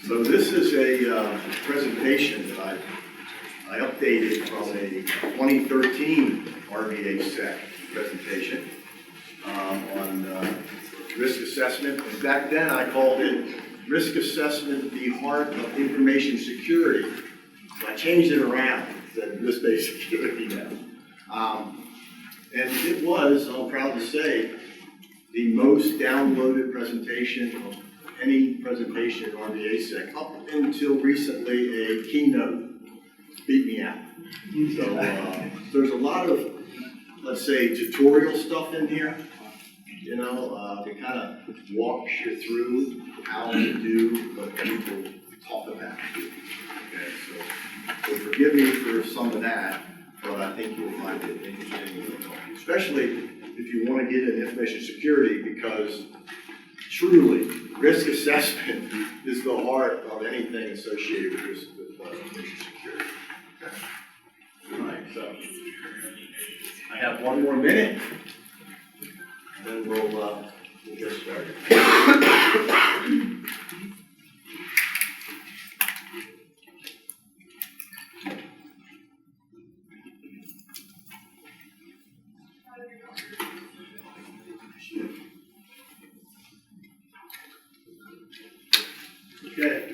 So this is a presentation that I updated from a 2013 RVAsec presentation on risk assessment. And back then I called it Risk Assessment, the Heart of Information Security. So I changed it around, said risk-based security now. And it was, I'm proud to say, the most downloaded presentation of any presentation in RVAsec up until recently a keynote beat me out. So there's a lot of, let's say, tutorial stuff in here, you know, to kind of walk you through how to do what people talk about. Okay, so forgive me for some of that, but I think you'll find it interesting, especially if you want to get into information security, because truly, risk assessment is the heart of anything associated with information security. Okay. All right, so I have one more minute, and then we'll get started. Okay.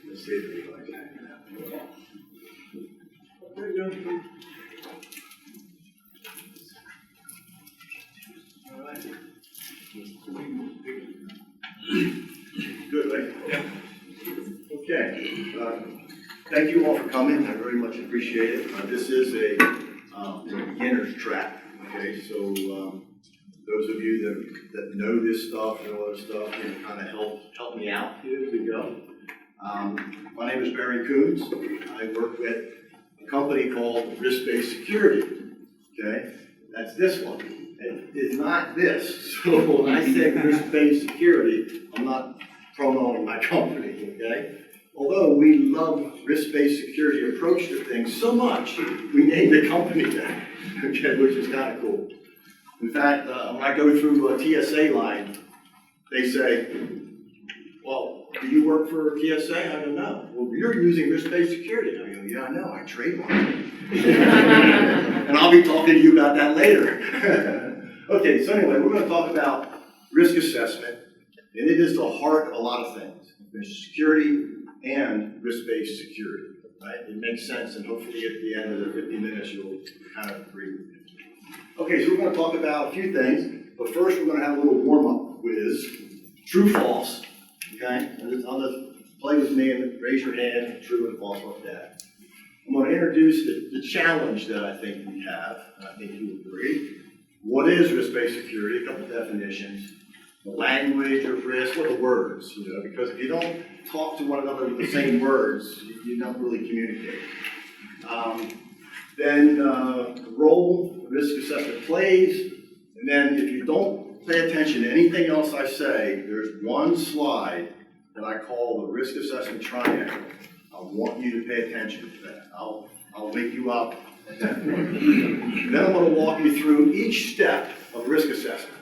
Let's see if we like that. All right. Good, right? Yeah. Okay. Thank you all for coming. I very much appreciate it. This is a beginner's track. Okay, so those of you that know this stuff, know other stuff, can kind of help me out here as we go. My name is Barry Kouns. I work with a company called Risk-Based Security. Okay, that's this one. It is not this. So when I say risk-based security, I'm not promoting my company. Okay. Although we love risk-based security approach to things so much, we named the company that, okay, which is kind of cool. In fact, when I go through a TSA line, they say, well, do you work for TSA? I go, no. Well, you're using risk-based security. I go, yeah, I know, I trademarked it. And I'll be talking to you about that later. Okay, so anyway, we're going to talk about risk assessment, and it is the heart of a lot of things. There's security and risk-based security, right? It makes sense, and hopefully at the end of the 50 minutes, you'll kind of agree with me. Okay, so we're going to talk about a few things, but first we're going to have a little warm-up quiz, true, false, okay? I'll just play with me and raise your hand, true and false like that. I'm going to introduce the challenge that I think we have, and I think you agree. What is risk-based security? A couple of definitions. The language of risk, what are the words, you know, because if you don't talk to one another with the same words, you don't really communicate. Then the role risk assessment plays, and then if you don't pay attention to anything else I say, there's one slide that I call the risk assessment triangle. I want you to pay attention to that. I'll wake you up at that point. Then I'm going to walk you through each step of risk assessment.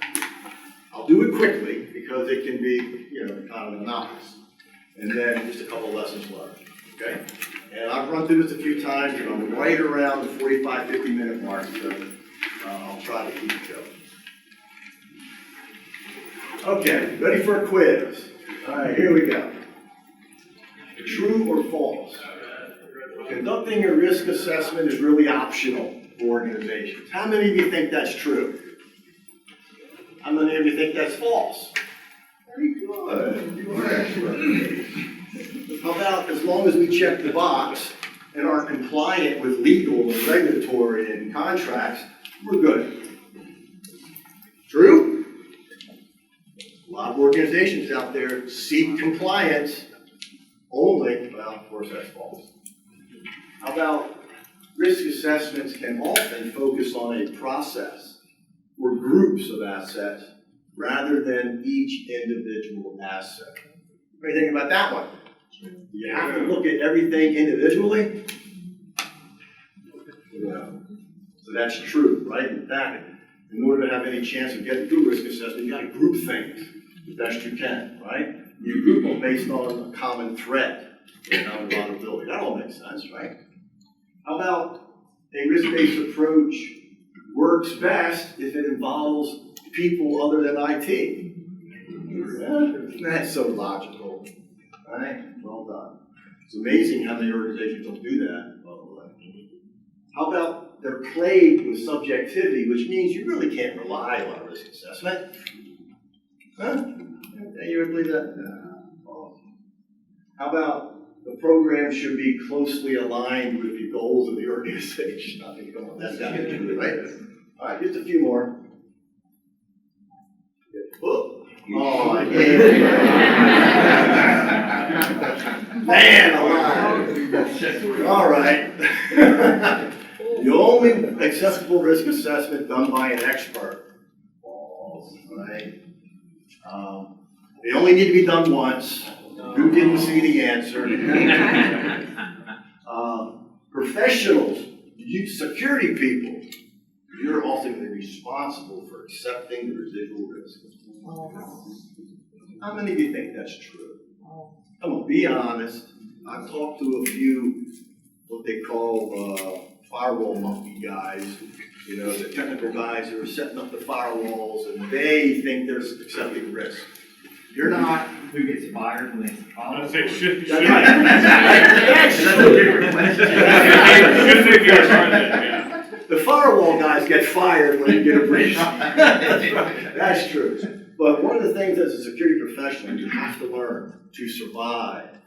I'll do it quickly because it can be, you know, kind of monotonous. And then just a couple of lessons learned, okay? And I've run through this a few times, and I'm right around the 45, 50-minute mark, so I'll try to keep it going. Okay, ready for a quiz? All right, here we go. True or false? Conducting a risk assessment is really optional for organizations. How many of you think that's true? How many of you think that's false? Very good. You are expert. How about as long as we check the box and are compliant with legal and regulatory and contracts, we're good. True? A lot of organizations out there seek compliance only. Well, of course, that's false. How about risk assessments can often focus on a process or groups of assets rather than each individual asset. What do you think about that one? You have to look at everything individually. So that's true, right? In fact, in order to have any chance of getting through risk assessment, you got to group things the best you can, right? You group them based on a common threat, a common vulnerability. That all makes sense, right? How about a risk-based approach works best if it involves people other than IT? Yeah, that's so logical, right? Well done. It's amazing how many organizations don't do that, by the way. How about they're plagued with subjectivity, which means you really can't rely on a risk assessment. Huh? Yeah, you ever believe that? No. How about the program should be closely aligned with the goals of the organization? I think, come on, that's got to be true, right? All right, just a few more. Oh, I gave it. Man alive. All right. The only acceptable risk assessment done by an expert. Right? They only need to be done once. Who didn't see the answer? Professionals, security people, you're ultimately responsible for accepting the residual risk. How many of you think that's true? Come on, be honest. I've talked to a few, what they call firewall monkey guys, you know, the technical guys who are setting up the firewalls, and they think they're accepting risk. You're not. Who gets fired when they follow? Should The firewall guys get fired when you get a breach. That's true. But one of the things as a security professional you have to learn to survive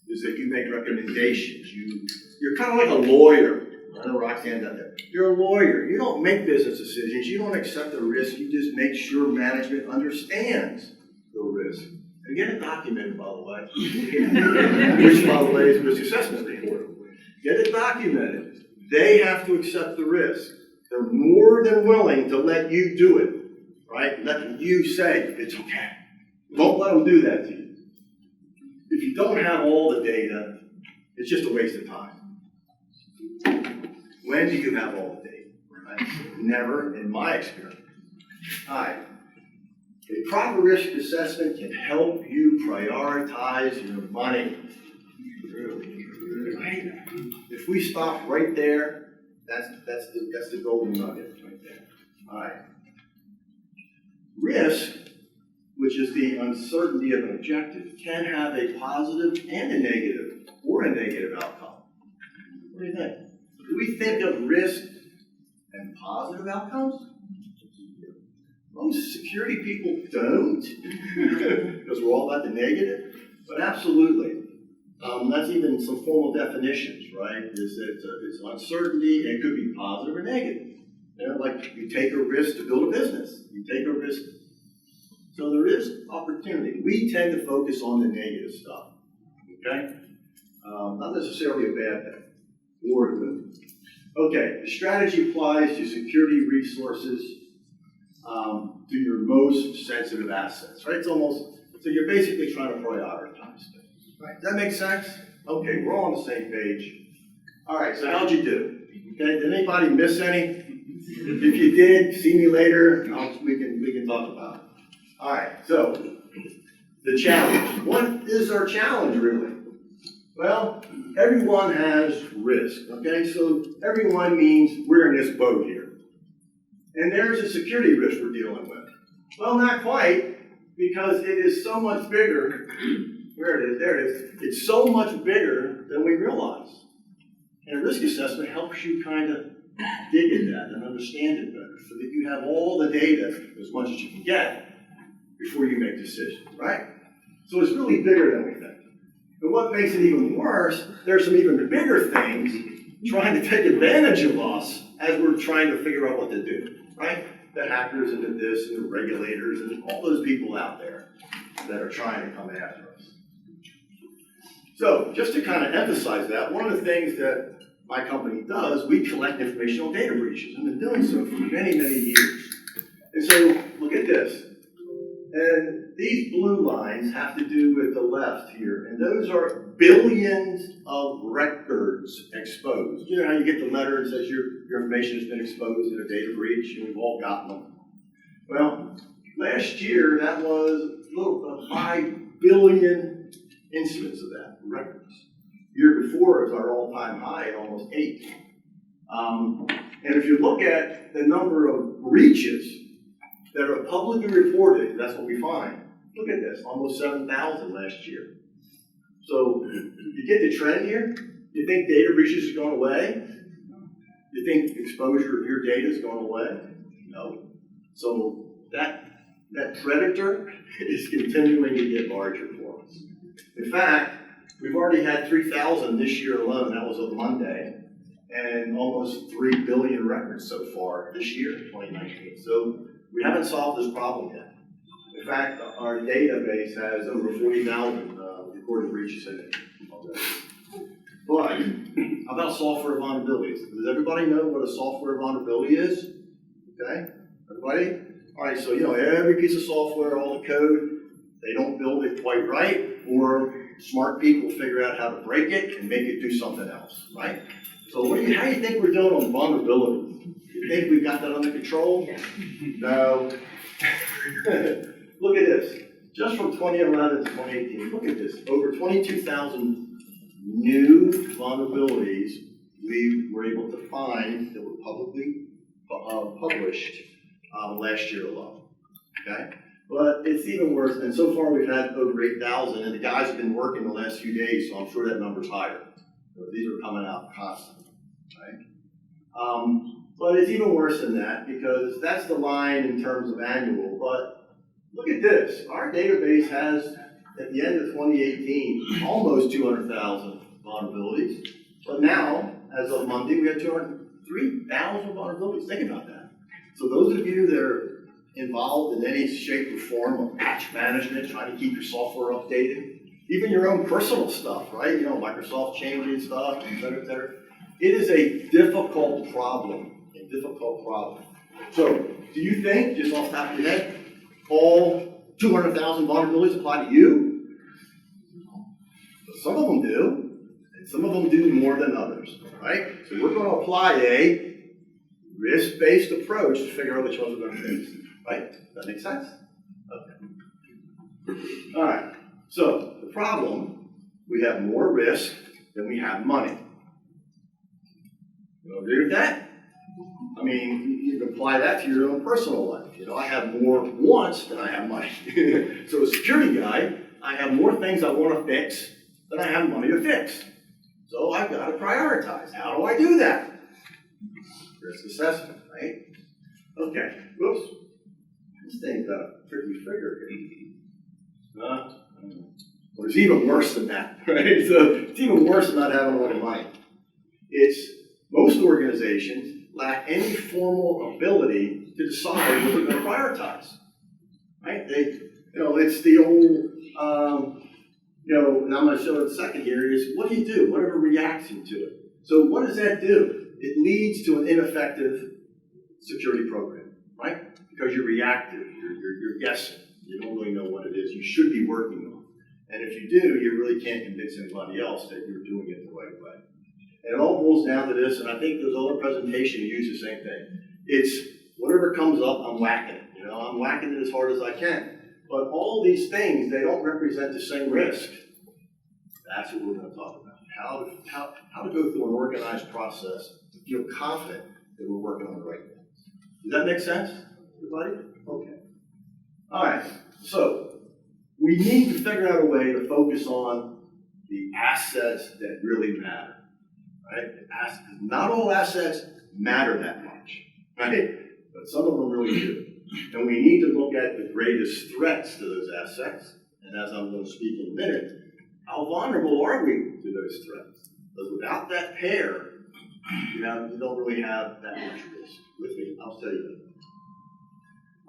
is that you make recommendations. You're kind of like a lawyer. I know Roxanne's out there. You're a lawyer. You don't make business decisions. You don't accept the risk. You just make sure management understands the risk. And get it documented, by the way. Which, by the way, is risk assessment report. Get it documented. They have to accept the risk. They're more than willing to let you do it, right? Let you say, it's okay. Don't let them do that to you. If you don't have all the data, it's just a waste of time. When do you have all the data? Right? Never, in my experience. All right. A proper risk assessment can help you prioritize your money. Right? If we stop right there, that's the golden nugget right there. All right. Risk, which is the uncertainty of an objective, can have a positive and a negative, or a negative outcome. What do you think? Do we think of risk and positive outcomes? Most security people don't, because we're all about the negative, but absolutely. That's even some formal definitions, right? Is that it's uncertainty, and it could be positive or negative. You know, like you take a risk to build a business. You take a risk. So there is opportunity. We tend to focus on the negative stuff, okay? Not necessarily a bad thing, or a good. Okay, the strategy applies to security resources to your most sensitive assets, right? It's almost, so you're basically trying to prioritize things, right? Does that make sense? Okay, we're all on the same page. All right, so how'd you do? Okay, did anybody miss any? If you did, see me later, we can talk about it. All right, so the challenge. What is our challenge, really? Well, everyone has risk, okay? So everyone means we're in this boat here. And there's a security risk we're dealing with. Well, not quite, because it is so much bigger. Where it is, there it is. It's so much bigger than we realize. And a risk assessment helps you kind of dig in that and understand it better so that you have all the data, as much as you can get, before you make decisions, right? So it's really bigger than we think. And what makes it even worse, there's some even bigger things trying to take advantage of us as we're trying to figure out what to do, right? The hackers and the this and the regulators and all those people out there that are trying to come after us. So just to kind of emphasize that, one of the things that my company does, we collect information on data breaches and been doing so for many, many years. And so look at this. And these blue lines have to do with the left here, and those are billions of records exposed. You know how you get the letter that says your information has been exposed in a data breach, and we've all gotten them. Well, last year that was a 5 billion incidents of that, records. The year before it was our all-time high at almost 8. And if you look at the number of breaches that are publicly reported, that's what we find. Look at this, almost 7,000 last year. So, you get the trend here? You think data breaches is going away? You think exposure of your data is going away? No. So, that predator is continuing to get larger for us. In fact, we've already had 3,000 this year alone, that was a Monday, and almost 3 billion records so far this year, 2019. So, we haven't solved this problem yet. In fact, our database has over 40,000 recorded breaches in it already. But, how about software vulnerabilities? Does everybody know what a software vulnerability is? Okay, everybody? All right, so every piece of software, all the code, they don't build it quite right, or smart people figure out how to break it and make it do something else, right? So how do you think we're doing on vulnerability? You think we've got that under control? No. Look at this. Just from 2011 to 2018, look at this. Over 22,000 new vulnerabilities we were able to find that were publicly published last year alone. Okay? But it's even worse, and so far we've had over 8,000, and the guys have been working the last few days, so I'm sure that number's higher. So these are coming out constantly. Right? But it's even worse than that, because that's the line in terms of annual. But look at this. Our database has, at the end of 2018, almost 200,000 vulnerabilities. But now, as of Monday, we have 203,000 vulnerabilities. Think about that. So those of you that are involved in any shape or form of patch management, trying to keep your software updated, even your own personal stuff, right? Microsoft changing stuff, et cetera, et cetera. It is a difficult problem. So, do you think, just off the top of your head, all 200,000 vulnerabilities apply to you? Some of them do, and some of them do more than others, right? So we're going to apply a risk-based approach to figure out which ones we're going to fix, right? Does that make sense? Okay. All right. So, the problem, we have more risk than we have money. You agree with that? I mean, you can apply that to your own personal life. I have more wants than I have money. So as a security guy, I have more things I want to fix than I have money to fix. So I've got to prioritize. How do I do that? Risk assessment, right? Okay. Whoops. This thing's got a tricky figure here. Well, it's even worse than that, right? So it's even worse than not having a lot of money. Most organizations lack any formal ability to decide what they're going to prioritize, right? It's the old, and I'm going to show it in a second here, is what do you do? What are the reactions to it? So what does that do? It leads to an ineffective security program, right? Because you're reactive, you're guessing. You don't really know what it is you should be working on. And if you do, you really can't convince anybody else that you're doing it the right way. And it all boils down to this, and I think those other presentations use the same thing. It's whatever comes up, I'm whacking it. I'm whacking it as hard as I can. But all these things, they don't represent the same risk. That's what we're going to talk about. How to go through an organized process to feel confident that we're working on the right thing. Does that make sense, everybody? Okay. All right. So we need to figure out a way to focus on the assets that really matter. Right? Not all assets matter that much, right? But some of them really do. And we need to look at the greatest threats to those assets. And as I'm going to speak in a minute, how vulnerable are we to those threats? Because without that pair, you don't really have that much risk. With me, I'll tell you that.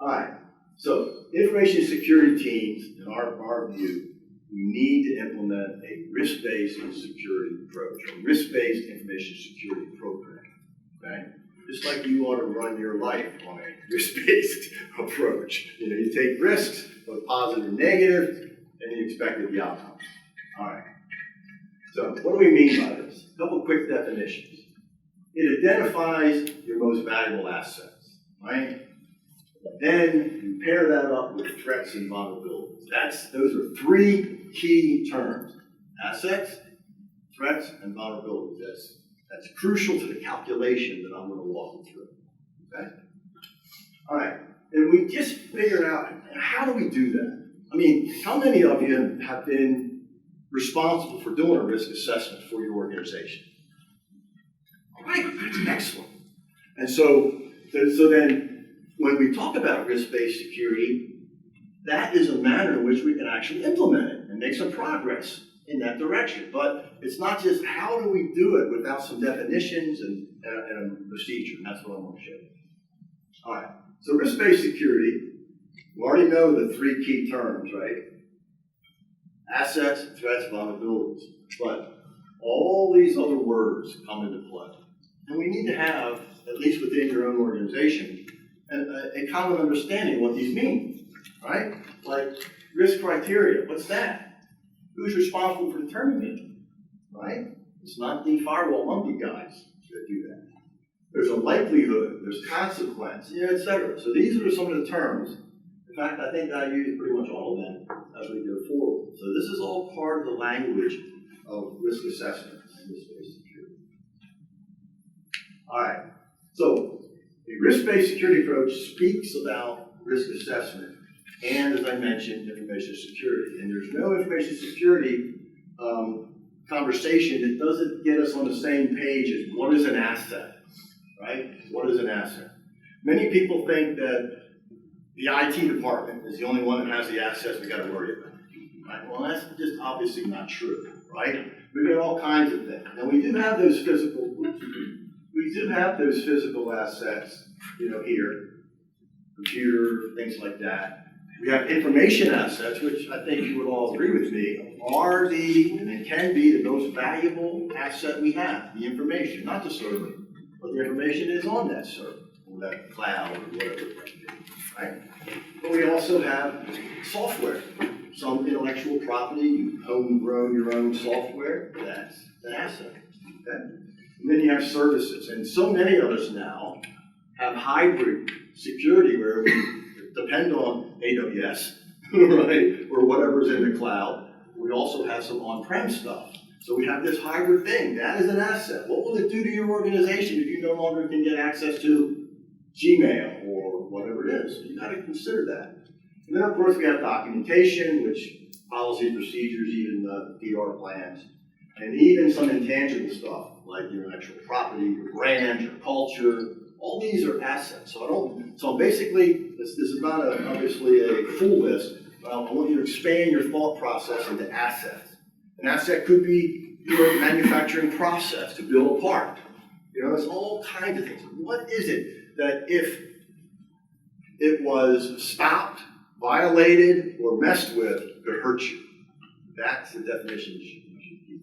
All right. So, information security teams, in our view, we need to implement a risk-based security approach, a risk-based information security program, okay? Just like you ought to run your life on a risk-based approach. You take risks both positive and negative, and the expected the outcomes. All right. So what do we mean by this? A couple quick definitions. It identifies your most valuable assets, right? Then you pair that up with threats and vulnerabilities. Those are three key terms: assets, threats, and vulnerabilities. That's crucial to the calculation that I'm going to walk you through. Okay? All right. And we just figured out, how do we do that? I mean, how many of you have been responsible for doing a risk assessment for your organization? All right, that's excellent. And so then, when we talk about risk-based security, that is a manner in which we can actually implement it and make some progress in that direction. But it's not just how do we do it without some definitions and a procedure, and that's what I want to show you. All right, so risk-based security, we already know the three key terms, right? Assets, threats, vulnerabilities. But all these other words come into play. And we need to have, at least within your own organization, a common understanding of what these mean, right? Like risk criteria, what's that? Who's responsible for determining it, right? It's not the firewall monkey guys that do that. There's a likelihood, there's consequence, et cetera. So these are some of the terms. In fact, I think I use pretty much all of them as we go forward. So this is all part of the language of risk assessment and risk-based security. All right, so a risk-based security approach speaks about risk assessment and, as I mentioned, information security. And there's no information security conversation that doesn't get us on the same page as what is an asset, right? What is an asset? Many people think that the IT department is the only one that has the assets we got to worry about, right? Well, that's just obviously not true, right? We've got all kinds of things. And we do have those physical assets, here, computer, things like that. We have information assets, which I think you would all agree with me, are and can be the most valuable asset we have, the information, not the server, but the information is on that server, or that cloud, or whatever it might be, right? But we also have software, some intellectual property, you've homegrown your own software, that's an asset, okay? And then you have services, and so many of us now have hybrid security where we depend on AWS, right, or whatever's in the cloud. We also have some on-prem stuff. So we have this hybrid thing. That is an asset. What will it do to your organization if you no longer can get access to Gmail or whatever it is? So you got to consider that. And then, of course, we have documentation, which policy, procedures, even PR plans, and even some intangible stuff like your intellectual property, your brand, your culture. All these are assets. So basically, this is not obviously a full list, but I want you to expand your thought process into assets. An asset could be your manufacturing process to build a part. There's all kinds of things. What is it that if it was stopped, violated, or messed with, could hurt you? That's the definition you should keep.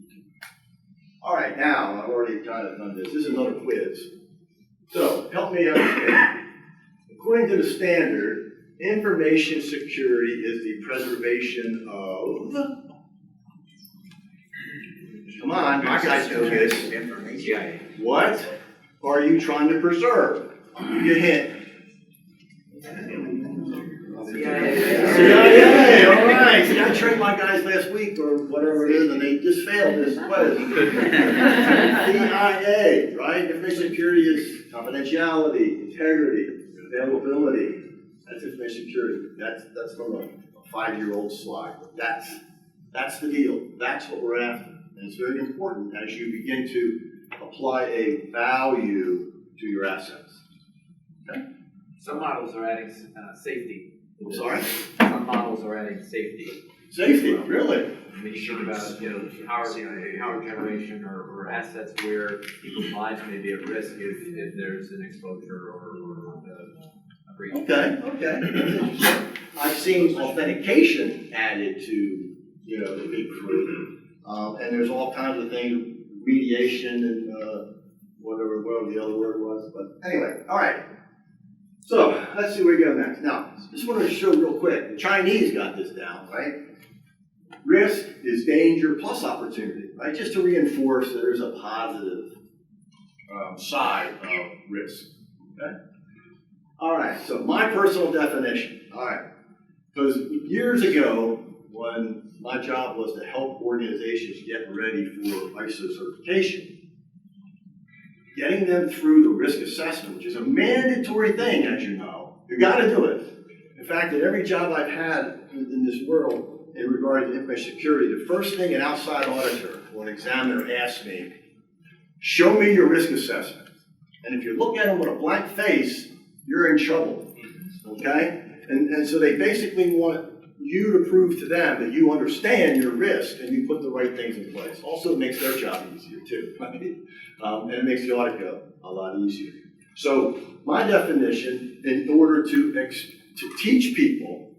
All right, now, I've already kind of done this. This is another quiz. So, help me understand. According to the standard, information security is the preservation of... Come on, my guys know this. What are you trying to preserve? I'll give you a hint. CIA, all right. See, I trained my guys last week or whatever it is, and they just failed this quiz. CIA, right? Information security is confidentiality, integrity, availability. That's information security. That's from a 5-year-old slide. That's the deal. That's what we're after. And it's very important as you begin to apply a value to your assets. Okay? Some models are adding safety. I'm sorry? Some models are adding safety. Safety, really? When you think about power generation or assets where people's lives may be at risk if there's an exposure or a breach. Okay. I've seen authentication added to the big crew. And there's all kinds of things, mediation and whatever the other word was. But anyway, all right. So let's see where we go next. Now, just wanted to show real quick. The Chinese got this down, right? Risk is danger plus opportunity, right? Just to reinforce that there's a positive side of risk. Okay. All right. So my personal definition. All right. Because years ago, when my job was to help organizations get ready for ISO certification, getting them through the risk assessment, which is a mandatory thing, as you know. You got to do it. In fact, at every job I've had in this world in regard to information security, the first thing an outside auditor or an examiner asks me, show me your risk assessment. And if you look at them with a blank face, you're in trouble. Okay? And so they basically want you to prove to them that you understand your risk and you put the right things in place. Also, it makes their job easier too, right? And it makes the audit go a lot easier. So my definition, in order to teach people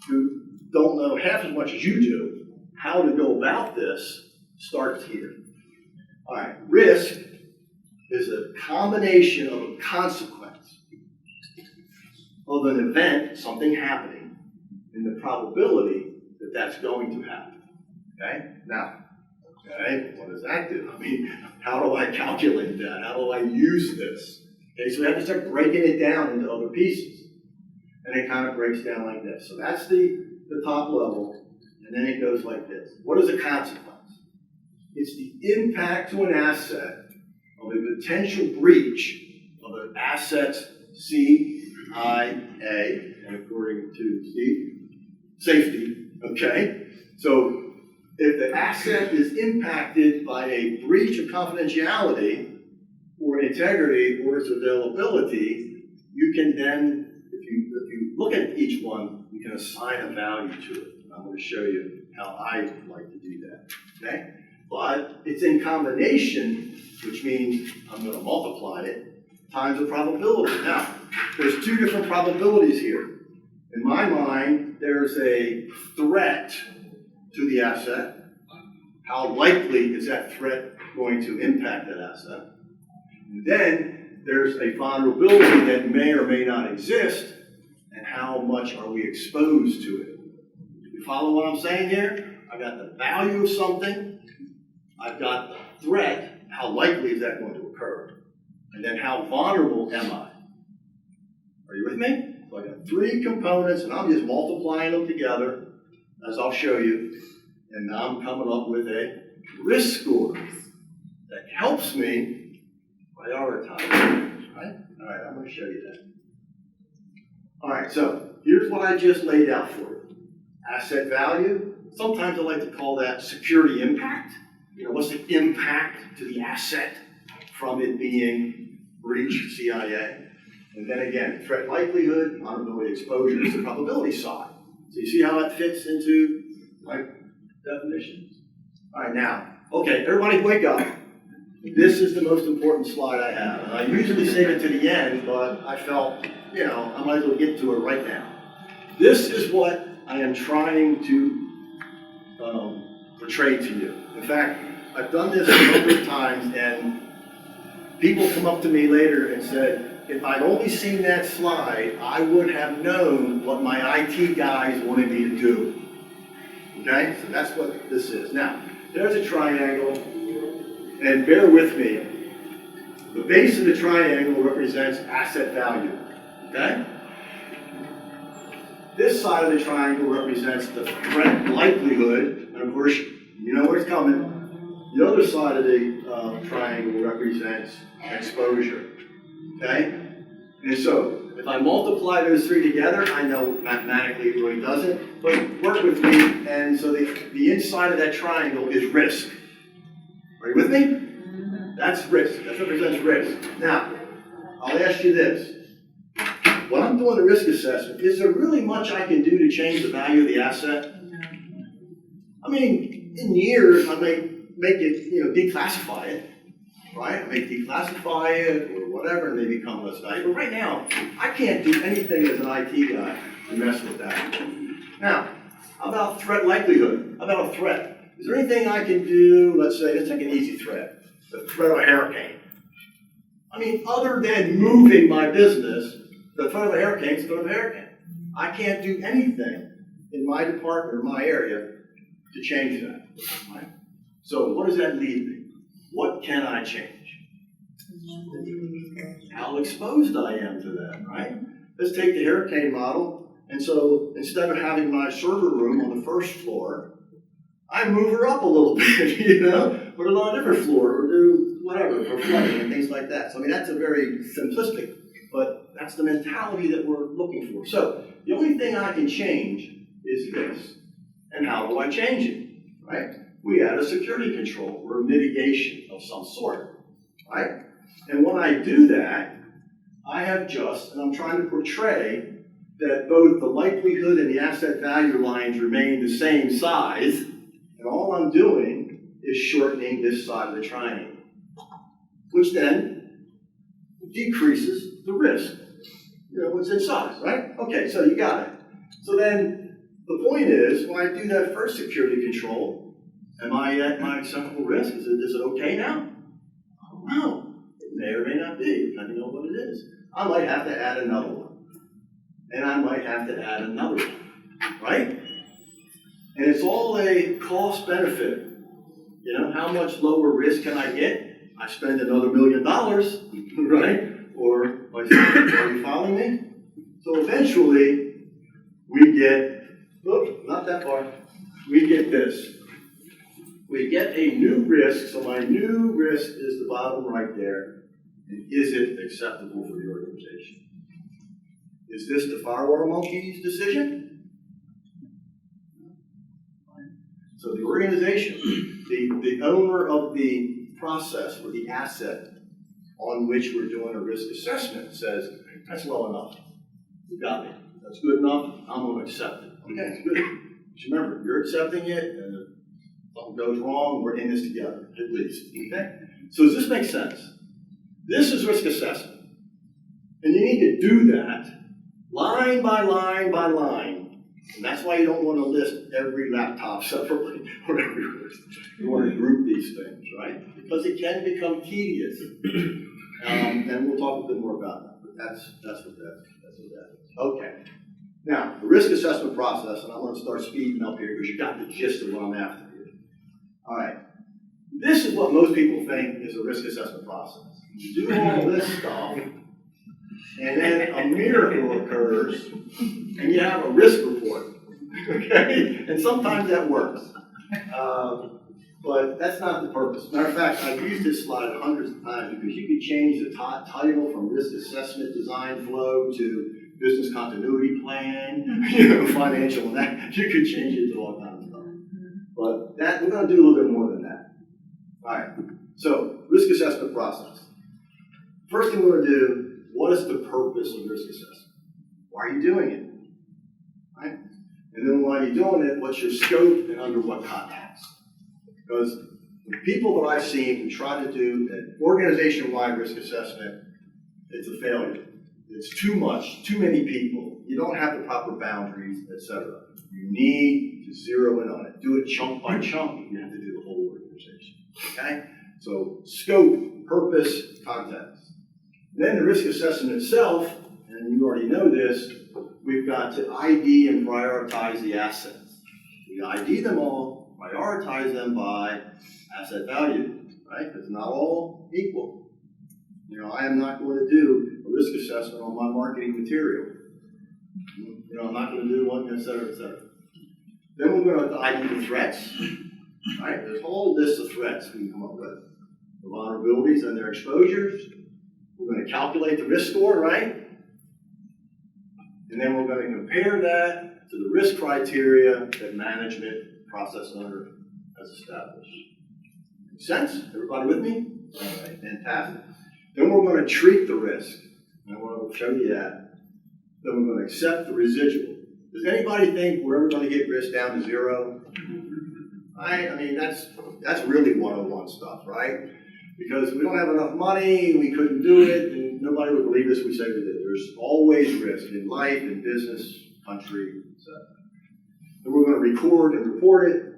who don't know half as much as you do how to go about this, starts here. All right, risk is a combination of a consequence of an event, something happening, and the probability that that's going to happen. Okay? Now, okay, what does that do? I mean, how do I calculate that? How do I use this? Okay, so we have to start breaking it down into other pieces. And it kind of breaks down like this. So that's the top level, and then it goes like this. What is a consequence? It's the impact to an asset of a potential breach of an asset's CIA, and according to Steve, safety, okay? So if the asset is impacted by a breach of confidentiality or integrity or its availability, you can then, if you look at each one, you can assign a value to it. I'm going to show you how I like to do that, okay? But it's in combination, which means I'm going to multiply it times the probability. Now, there's two different probabilities here. In my mind, there's a threat to the asset. How likely is that threat going to impact that asset? And then there's a vulnerability that may or may not exist, and how much are we exposed to it? You follow what I'm saying here? I've got the value of something, I've got the threat, how likely is that going to occur? And then how vulnerable am I? Are you with me? So I got three components, and I'm just multiplying them together, as I'll show you, and now I'm coming up with a risk score that helps me prioritize, right? All right, I'm going to show you that. All right, so here's what I just laid out for you. Asset value. Sometimes I like to call that security impact. You know, what's the impact to the asset from it being breached, CIA? And then again, threat likelihood, vulnerability exposure is the probability side. So you see how that fits into my definitions? All right, now, okay, everybody wake up. This is the most important slide I have. And I usually save it to the end, but I felt, you know, I might as well get to it right now. This is what I am trying to portray to you. In fact, I've done this a number of times, and people come up to me later and said, if I'd only seen that slide, I would have known what my IT guys wanted me to do. Okay? So that's what this is. Now, there's a triangle, and bear with me. The base of the triangle represents asset value. Okay? This side of the triangle represents the threat likelihood, and of course, you know where it's coming. The other side of the triangle represents exposure. Okay? And so, if I multiply those three together, I know mathematically it really doesn't, but work with me, and so the inside of that triangle is risk. Are you with me? That's risk. That represents risk. Now, I'll ask you this. When I'm doing a risk assessment, is there really much I can do to change the value of the asset? I mean, in years, I may make it, declassify it, right? I may declassify it or whatever, and they become less valuable. But right now, I can't do anything as an IT guy to mess with that. Now, how about threat likelihood? How about a threat? Is there anything I can do, let's take an easy threat, the threat of a hurricane. I mean, other than moving my business, The threat of a hurricane is the threat of a hurricane. I can't do anything in my department or my area to change that. Right? So what does that leave me? What can I change? How exposed I am to that, right? Let's take the hurricane model, and so instead of having my server room on the first floor, I move her up a little bit, put it on a different floor, or do whatever, for flooding and things like that. So I mean, that's a very simplistic, but that's the mentality that we're looking for. So the only thing I can change is this. And how do I change it, right? We add a security control or a mitigation of some sort, right? And when I do that, I have and I'm trying to portray that both the likelihood and the asset value lines remain the same size, and all I'm doing is shortening this side of the triangle, which then decreases the risk. It's in size, right? Okay, so you got it. So then the point is, when I do that first security control, am I at my acceptable risk? Is it okay now? I don't know. It may or may not be, depending on what it is. I might have to add another one. And I might have to add another one, right? And it's all a cost benefit. How much lower risk can I get? I spend another $1 million, right? Or, are you following me? So eventually, we get, not that far, we get this. We get a new risk, so my new risk is the bottom right there. And is it acceptable for the organization? Is this the firewall monkey's decision? So the organization, the owner of the process or the asset on which we're doing a risk assessment says, that's low enough. You got me. That's good enough. I'm going to accept it. Okay, it's good. But remember, you're accepting it, and if something goes wrong, we're in this together, at least. Okay? So does this make sense? This is risk assessment. And you need to do that line by line by line. And that's why you don't want to list every laptop separately or every risk. You want to group these things, right? Because it can become tedious. And we'll talk a bit more about that. But that's what that is. Okay. Now, the risk assessment process, and I'm going to start speeding up here because you got the gist of what I'm after here. All right. This is what most people think is a risk assessment process. You do all this stuff, and then a miracle occurs, and you have a risk report. Okay? And sometimes that works. But that's not the purpose. Matter of fact, I've used this slide hundreds of times because you could change the title from risk assessment design flow to business continuity plan, financial and that. You could change it to all kinds of stuff. But that we're going to do a little bit more than that. All right. So, risk assessment process. First thing we're going to do, what is the purpose of risk assessment? Why are you doing it? Right? And then while you're doing it, what's your scope and under what context? Because the people that I've seen who try to do an organization-wide risk assessment, it's a failure. It's too much, too many people. You don't have the proper boundaries, etc. You need to zero in on it. Do it chunk by chunk. You have to do the whole organization. Okay? So scope, purpose, context. Then the risk assessment itself, and you already know this, we've got to ID and prioritize the assets. We ID them all, prioritize them by asset value, right? Because not all equal. I am not going to do a risk assessment on my marketing material. I'm not going to do one, et cetera, et cetera. Then we're going to ID the threats, right? There's a whole list of threats we can come up with. The vulnerabilities and their exposures. We're going to calculate the risk score, right? And then we're going to compare that to the risk criteria that management process owner has established. Make sense? Everybody with me? All right, fantastic. Then we're going to treat the risk. And I want to show you that. Then we're going to accept the residual. Does anybody think we're ever going to get risk down to zero? I mean, that's really 101 stuff, right? Because we don't have enough money, we couldn't do it, and nobody would believe us if we say we did. There's always risk in life, in business, country, etc. Then we're going to record and report it.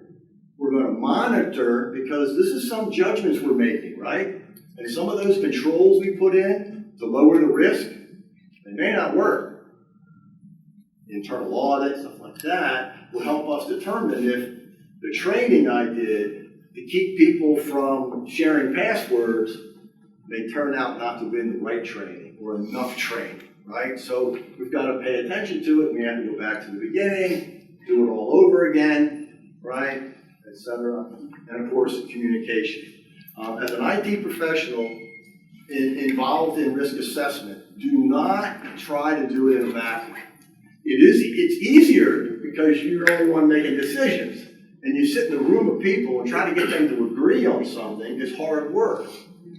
We're going to monitor, because this is some judgments we're making, right? And some of those controls we put in to lower the risk, They may not work. Internal audit, stuff like that, will help us determine if the training I did to keep people from sharing passwords may turn out not to have been the right training or enough training, right? So we've got to pay attention to it. We have to go back to the beginning, do it all over again, right, et cetera. And of course, communication. As an IT professional involved in risk assessment, do not try to do it in a vacuum. It's easier because you're the only one making decisions. And you sit in a room of people and try to get them to agree on something is hard work.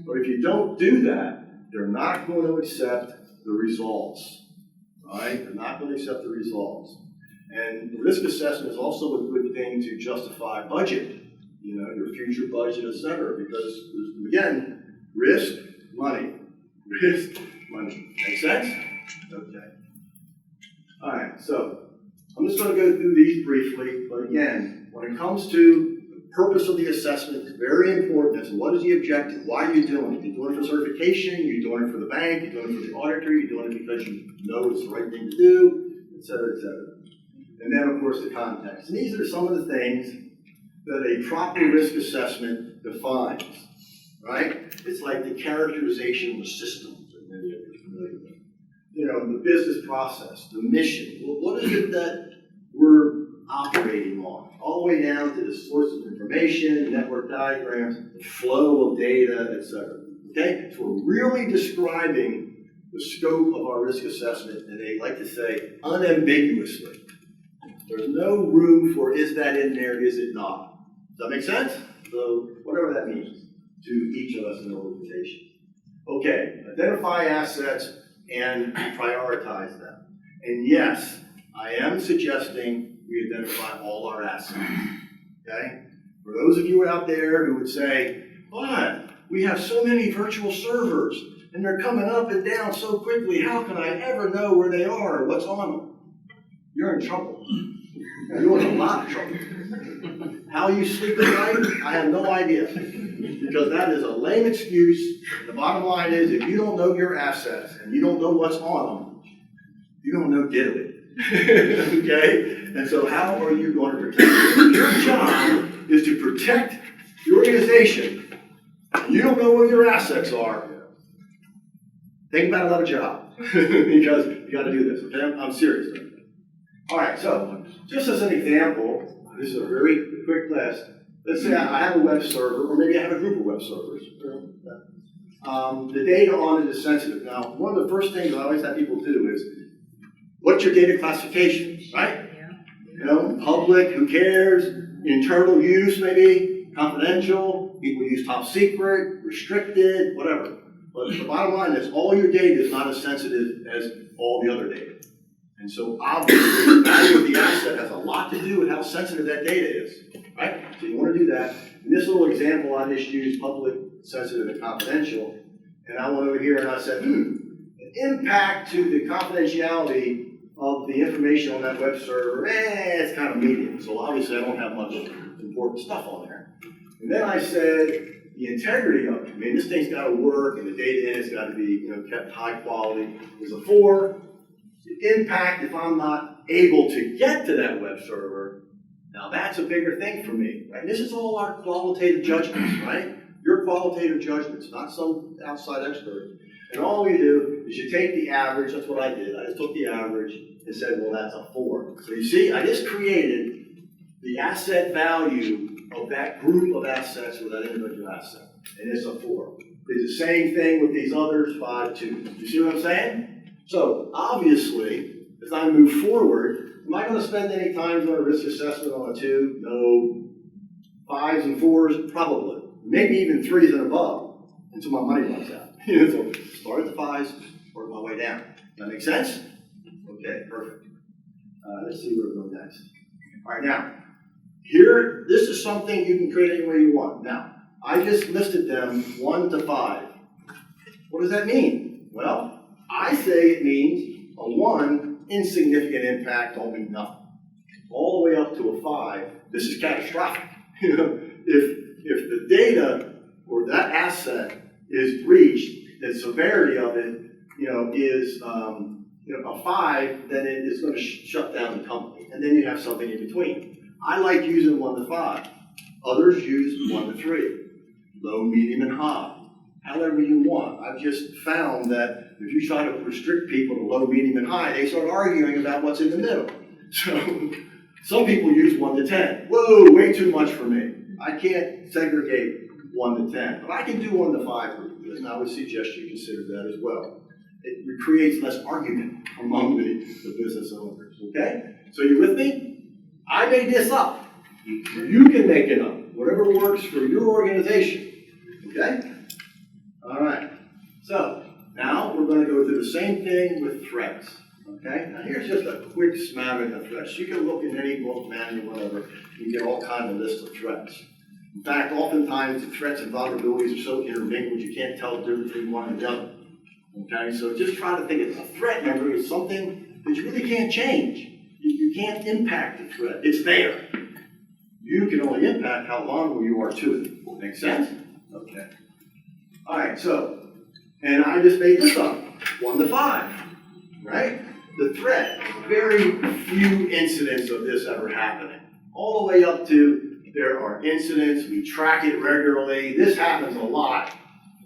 But if you don't do that, they're not going to accept the results, right? They're not going to accept the results. And the risk assessment is also a good thing to justify budget, your future budget, et cetera, because, again, risk, money. Risk, money. Make sense? Okay. All right, so I'm just going to go through these briefly, but again, when it comes to the purpose of the assessment, it's very important. It's what is the objective? Why are you doing it? You're doing it for certification, you're doing it for the bank, you're doing it for the auditor, you're doing it because you know it's the right thing to do, et cetera, et cetera. And then, of course, the context. And these are some of the things that a proper risk assessment defines, right? It's like the characterization of the systems that many of you are familiar with. The business process, the mission. Well, what is it that we're operating on? All the way down to the source of information, network diagrams, the flow of data, et cetera. Okay? So we're really describing the scope of our risk assessment, and they like to say unambiguously. There's no room for is that in there, is it not? Does that make sense? So whatever that means to each of us in the organization. Okay, identify assets and prioritize them. And yes, I am suggesting we identify all our assets. Okay? For those of you out there who would say, but we have so many virtual servers and they're coming up and down so quickly, how can I ever know where they are or what's on them? You're in trouble. You're in a lot of trouble. How you sleep at night, I have no idea. Because that is a lame excuse. The bottom line is, if you don't know your assets and you don't know what's on them, you don't know diddly. Okay? And so how are you going to protect them? Your job is to protect the organization. You don't know where your assets are. Think about another job. Because you got to do this. Okay? I'm serious. All right, so just as an example, this is a very quick list. Let's say I have a web server, or maybe I have a group of web servers. The data on it is sensitive. Now, one of the first things I always have people do is, what's your data classification, right? Public, who cares? Internal use, maybe? Confidential? People use top secret, restricted, whatever. But the bottom line is, all your data is not as sensitive as all the other data. And so obviously, the value of the asset has a lot to do with how sensitive that data is, right? So you want to do that. In this little example, I just used public, sensitive, and confidential. And I went over here and I said, an impact to the confidentiality of the information on that web server, it's kind of medium. So obviously, I don't have much important stuff on there. And then I said, the integrity of it. I mean, this thing's got to work, and the data in it's got to be kept high quality. There's a 4. The impact if I'm not able to get to that web server, now that's a bigger thing for me, right? This is all our qualitative judgments, right? Your qualitative judgments, not some outside expert. And all you do is you take the average, that's what I did. I just took the average and said, well, that's a 4. So you see, I just created the asset value of that group of assets with that individual asset. And it's a 4. It's the same thing with these others, 5, 2. You see what I'm saying? So, obviously, as I move forward, am I going to spend any time doing a risk assessment on a 2? No. 5s and 4s? Probably. Maybe even 3s and above until my money runs out. So, start at the 5s, work my way down. Does that make sense? Okay, perfect. Let's see where we go next. All right, now, here, this is something you can create any way you want. Now, I just listed them 1 to 5. What does that mean? Well, I say it means a 1, insignificant impact, don't mean nothing. All the way up to a 5, this is catastrophic. If the data or that asset is breached, the severity of it, is a 5, then it is going to shut down the company. And then you have something in between. I like using 1 to 5. Others use 1 to 3. Low, medium, and high. However you want. I've just found that if you try to restrict people to low, medium, and high, they start arguing about what's in the middle. So some people use 1 to 10. Whoa, way too much for me. I can't segregate 1 to 10, but I can do 1 to 5 group, and I would suggest you consider that as well. It creates less argument among the business owners, okay? So you with me? I made this up. You can make it up, whatever works for your organization, okay? All right, so now we're going to go through the same thing with threats, okay? Now here's just a quick smattering of threats. You can look in any book, manual, whatever, you get all kinds of lists of threats. In fact, oftentimes the threats and vulnerabilities are so intermingled you can't tell the difference between one and the other. Okay, so just try to think of a threat, remember, is something that you really can't change. You can't impact the threat. It's there. You can only impact how vulnerable you are to it. Make sense? Okay. All right, so, and I just made this up. 1 to 5, right? The threat, very few incidents of this ever happening. All the way up to there are incidents, we track it regularly. This happens a lot,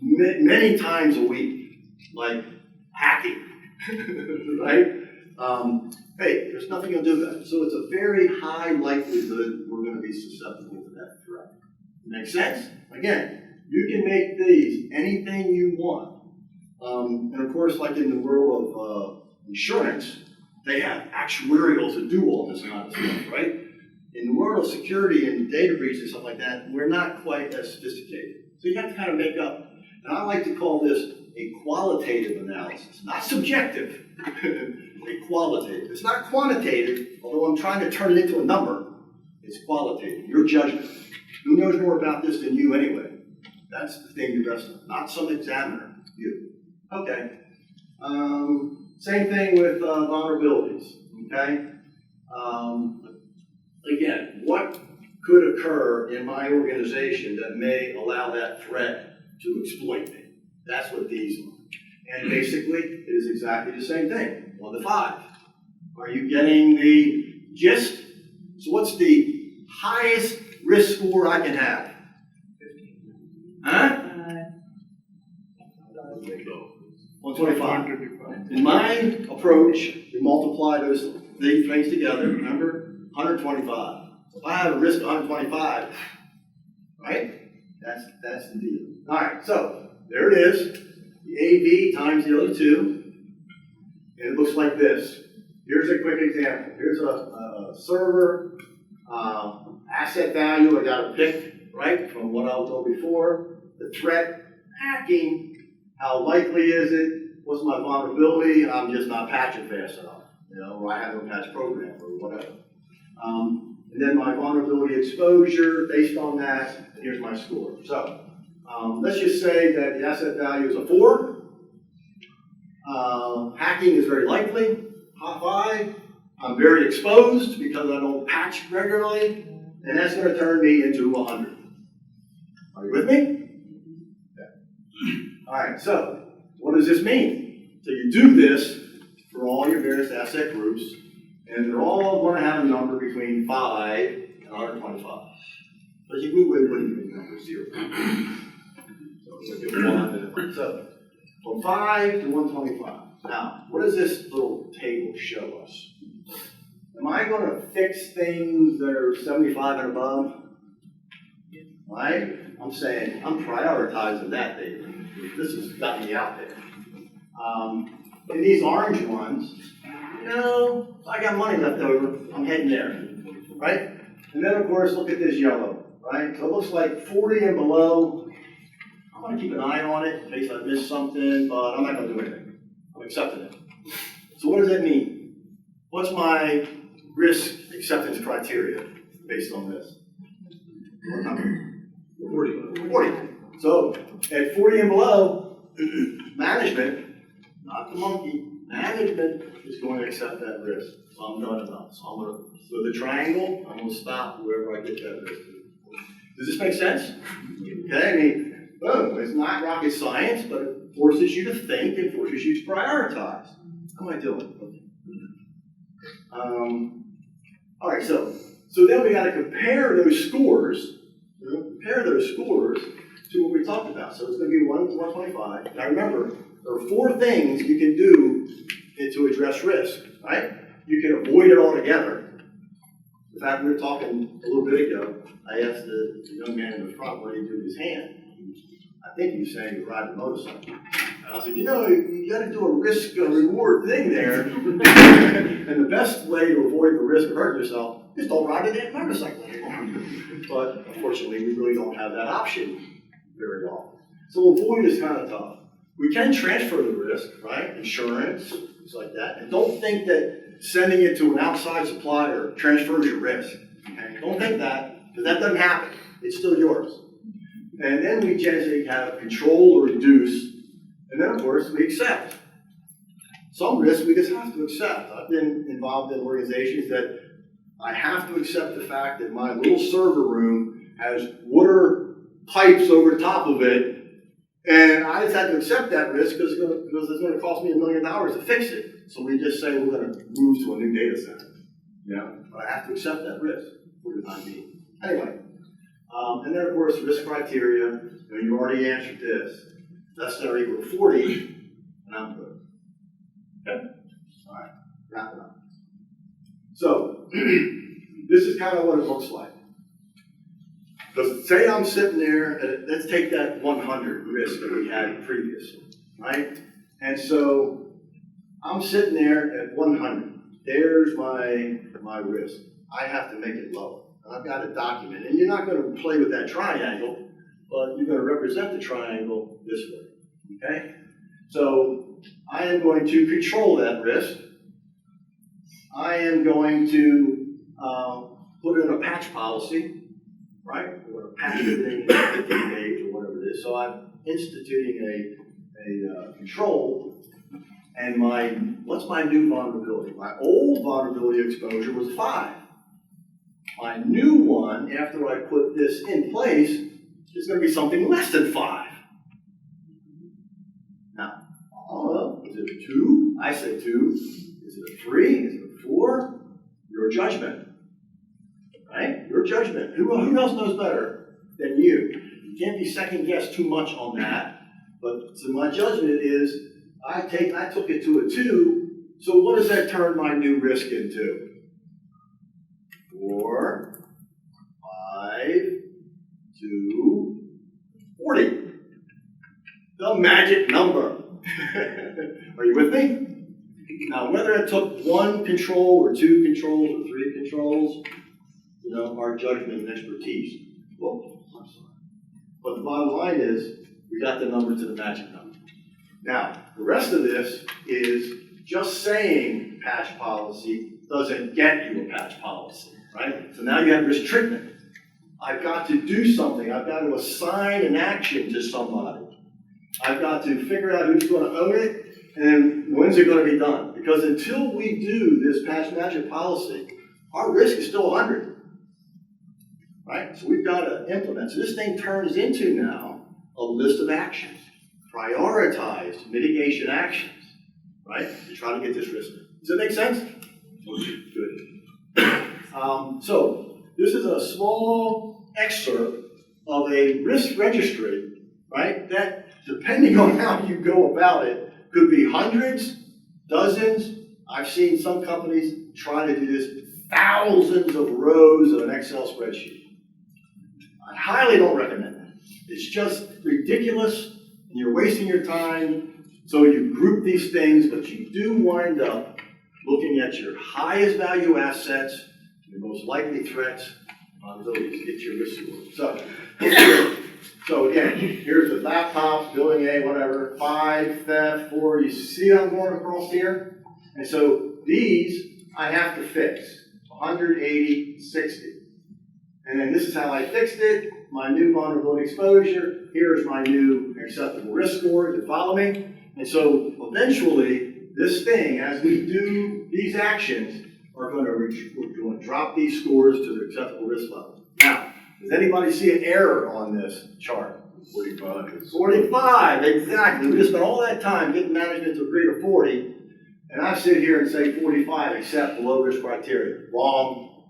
many times a week. Like hacking, right? Hey, there's nothing you'll do about it. So it's a very high likelihood we're going to be susceptible to that threat. Make sense? Again, you can make these anything you want. And of course, like in the world of insurance, they have actuarials that do all this kind of stuff, right? In the world of security and data breaches and stuff like that, we're not quite as sophisticated. So you have to kind of make up. And I like to call this a qualitative analysis, not subjective, a qualitative. It's not quantitative, although I'm trying to turn it into a number. It's qualitative, your judgment. Who knows more about this than you anyway? That's the thing you rest on, not some examiner, you. Okay. Same thing with vulnerabilities, okay? Again, what could occur in my organization that may allow that threat to exploit me? That's what these are. And basically, it is exactly the same thing, 1 to 5. Are you getting the gist? So what's the highest risk score I can have? 15. Huh? 125. In my approach, we multiply those things together, remember? 125. If I have a risk of 125, right? That's the deal. All right, so there it is. The AV times the other 2. And it looks like this. Here's a quick example. Here's a server asset value I got to pick, right, from what I was told before. The threat, hacking, how likely is it? What's my vulnerability? I'm just not patching fast enough, or I have no patch program or whatever. And then my vulnerability exposure, based on that, and here's my score. So let's just say that the asset value is a 4. Hacking is very likely. 5. I'm very exposed because I don't patch regularly, and that's going to turn me into 100. Are you with me? Okay. All right, so what does this mean? So you do this for all your various asset groups, and they're all going to have a number between 5 and 125. But we wouldn't even number 0. So from 5 to 125. Now, what does this little table show us? Am I going to fix things that are 75 and above? Right? I'm saying I'm prioritizing that data. This has got me out there. And these orange ones, I got money left over. I'm heading there, right? And then, of course, look at this yellow, right? So it looks like 40 and below. I'm going to keep an eye on it in case I miss something, but I'm not going to do anything. I'm accepting it. So what does that mean? What's my risk acceptance criteria based on this? What number? 40. So at 40 and below, management, not the monkey, management is going to accept that risk. So I'm done enough. So I'm going to, with the triangle, I'm going to stop wherever I get that risk. Does this make sense? Okay, I mean, boom, it's not rocket science, but it forces you to think and forces you to prioritize. How am I doing? All right, so then we got to compare those scores, to what we talked about. So it's going to be 1 to 125. Now remember, there are 4 things you can do to address risk, right? You can avoid it altogether. In fact, we were talking a little bit ago. I asked the young man in the front what he do with his hand. I think he was saying he ride a motorcycle. I said, you got to do a risk reward thing there. And the best way to avoid the risk of hurting yourself is don't ride a damn motorcycle anymore. But unfortunately, we really don't have that option very often. So avoid is kind of tough. We can transfer the risk, right? Insurance, things like that. And don't think that sending it to an outside supplier transfers your risk. Okay? Don't think that, because that doesn't happen. It's still yours. And then we generally have control or reduce. And then, of course, we accept. Some risks we just have to accept. I've been involved in organizations that I have to accept the fact that my little server room has water pipes over top of it, and I just had to accept that risk because it's going to cost me $1 million to fix it. So we just say we're going to move to a new data center. But I have to accept that risk for the time being. Anyway, and then, of course, risk criteria. You already answered this. That's not equal to 40, and I'm good. Okay? All right, wrap it up. So, this is kind of what it looks like. Because say I'm sitting there, and let's take that 100 risk that we had previously, right? And so, I'm sitting there at 100. There's my risk. I have to make it lower. I've got a document, and you're not going to play with that triangle, but you're going to represent the triangle this way, okay? So I am going to control that risk. I am going to put in a patch policy, right? We're going to patch it in 15 days or whatever it is. So I'm instituting a control, and what's my new vulnerability? My old vulnerability exposure was 5. My new one, after I put this in place, is going to be something less than 5. Now, I don't know, is it a 2? I said 2. Is it a 3? Is it a 4? Your judgment, right? Your judgment. Who else knows better than you? You can't be second guessed too much on that. But so my judgment is, I took it to a 2. So what does that turn my new risk into? 4, 5, 2, 40. The magic number. Are you with me? Now, whether it took 1 control or 2 controls or 3 controls, our judgment and expertise. Well, I'm sorry. But the bottom line is, we got the number to the magic number. Now, the rest of this is just saying patch policy doesn't get you a patch policy, right? So now you have risk treatment. I've got to do something. I've got to assign an action to somebody. I've got to figure out who's going to own it and when's it going to be done. Because until we do this patch magic policy, our risk is still 100. Right? So we've got to implement. So this thing turns into now a list of actions, prioritized mitigation actions, right? To try to get this risk. Does that make sense? Good. So this is a small excerpt of a risk registry, right? That, depending on how you go about it, could be hundreds, dozens. I've seen some companies try to do this, thousands of rows of an Excel spreadsheet. I highly don't recommend that. It's just ridiculous, and you're wasting your time. So you group these things, but you do wind up looking at your highest value assets, your most likely threats, vulnerabilities to get your risk score. So again, here's the laptops, building A, whatever, 5, theft, 4. You see how I'm going across here? And so these I have to fix. 180, 60. And then this is how I fixed it. My new vulnerability exposure. Here's my new acceptable risk score. You follow me? And so eventually, this thing, as we do these actions, we're going to drop these scores to the acceptable risk level. Now, does anybody see an error on this chart? 45. 45, exactly. We just spent all that time getting management to agree to 40, And I sit here and say 45 except below risk criteria. Wrong,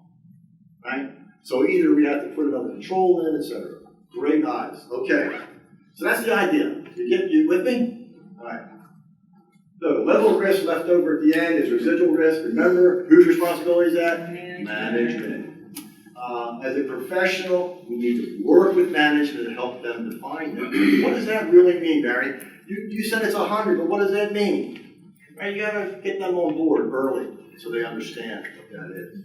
right? So either we have to put it under control in, etc. Great eyes. Okay. So that's the idea. You with me? All right. So the level of risk left over at the end is residual risk. Remember, whose responsibility is that? Management. As a professional, we need to work with management to help them define it. What does that really mean, Barry? You said it's 100, but what does that mean? Right, you gotta get them on board early so they understand what that is.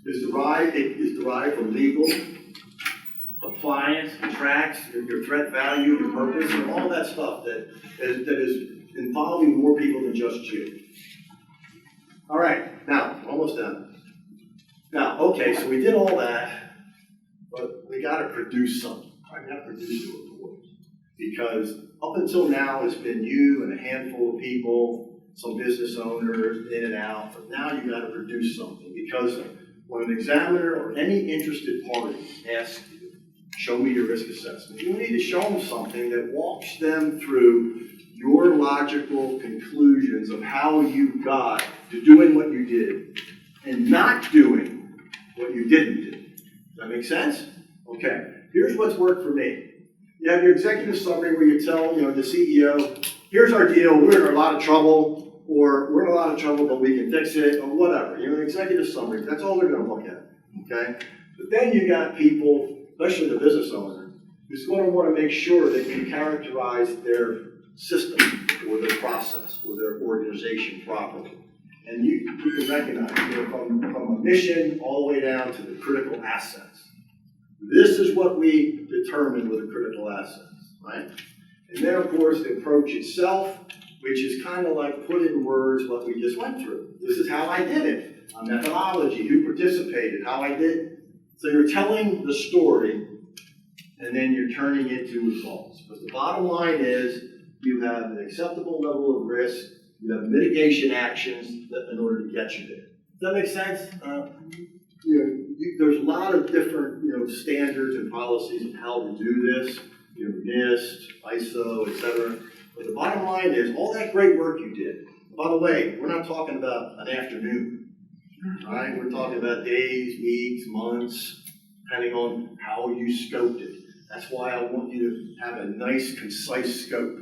It is derived from legal, compliance, contracts, your threat value, your purpose, and all that stuff that is involving more people than just you. All right, now, almost done. Now, okay, so we did all that, but we got to produce something. Right? We got to produce a report. Because up until now, it's been you and a handful of people, some business owners, in and out, but now you got to produce something. Because when an examiner or any interested party asks you, show me your risk assessment, you need to show them something that walks them through your logical conclusions of how you got to doing what you did and not doing what you didn't do. Does that make sense? Okay. Here's what's worked for me. You have your executive summary where you tell, the CEO, here's our deal, we're in a lot of trouble, or we're in a lot of trouble, but we can fix it, or whatever. An executive summary, that's all they're going to look at. Okay? But then you got people, especially the business owner, who's going to want to make sure that you characterize their system, or their process, or their organization properly. And you can recognize from a mission all the way down to the critical assets. This is what we determine with the critical assets, right? And then, of course, the approach itself, which is kind of like put in words what we just went through. This is how I did it. A methodology, who participated, how I did it. So you're telling the story, and then you're turning it into results. But the bottom line is, you have an acceptable level of risk, you have mitigation actions in order to get you there. Does that make sense? There's a lot of different standards and policies of how to do this, NIST, ISO, etc. But the bottom line is all that great work you did. By the way, we're not talking about an afternoon, right? We're talking about days, weeks, months, depending on how you scoped it. That's why I want you to have a nice, concise scope.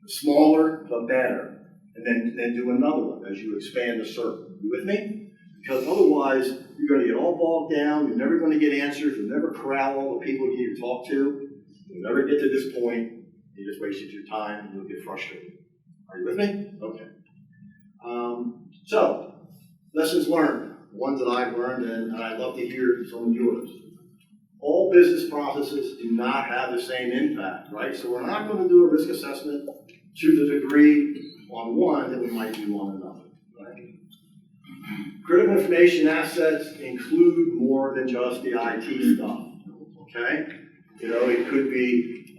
The smaller, the better. And then do another one as you expand the circle. You with me? Because otherwise, you're going to get all bogged down. You're never going to get answers. You'll never corral all the people you need to talk to. You'll never get to this point. You just wasted your time and you'll get frustrated. Are you with me? Okay. So, lessons learned. Ones that I've learned, and I'd love to hear some of yours. All business processes do not have the same impact, right? So we're not going to do a risk assessment to the degree on one that we might do on another, right? Critical information assets include more than just the IT stuff, okay? It could be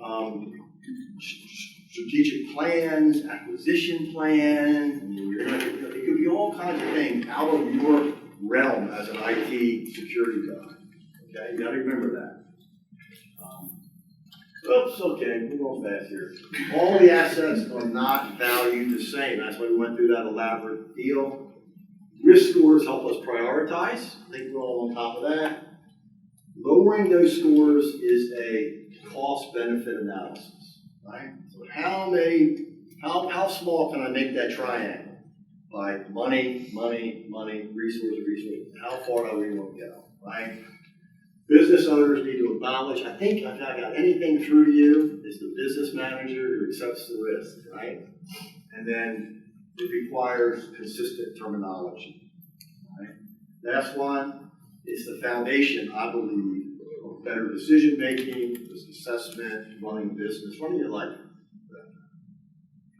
strategic plans, acquisition plans, it could be all kinds of things out of your realm as an IT security guy, okay? You gotta remember that. Oops, okay, we're going fast here. All the assets are not valued the same. That's why we went through that elaborate deal. Risk scores help us prioritize. I think we're all on top of that. Lowering those scores is a cost-benefit analysis, right? So how small can I make that triangle? By money, resource. How far do we want to go, right? Business owners need to acknowledge, I think if I got anything through to you, it's the business manager who accepts the risk, right? And then it requires consistent terminology, right? Last one is the foundation, I believe, of better decision making, risk assessment, running a business, running your life.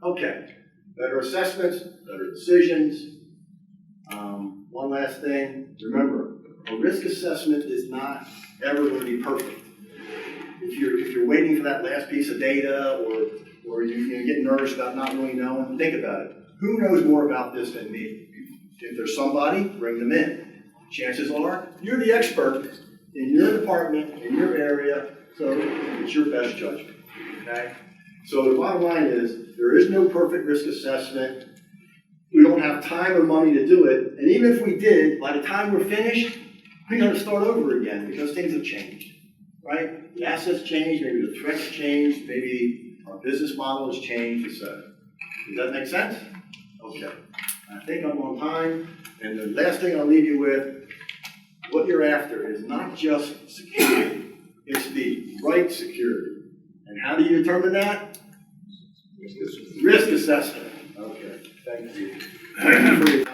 Okay, better assessments, better decisions. One last thing, remember, a risk assessment is not ever going to be perfect. If you're waiting for that last piece of data, or you get nervous about not really knowing, think about it. Who knows more about this than me? If there's somebody, bring them in. Chances are you're the expert in your department, in your area, so it's your best judgment. Okay? So the bottom line is, there is no perfect risk assessment. We don't have time or money to do it, and even if we did, by the time we're finished, we're gonna start over again because things have changed, right? The assets changed, maybe the threats changed, maybe our business model has changed, etc. Does that make sense? Okay. I think I'm on time, and the last thing I'll leave you with, what you're after is not just security, it's the right security. And how do you determine that? Risk assessment. Okay, thank you.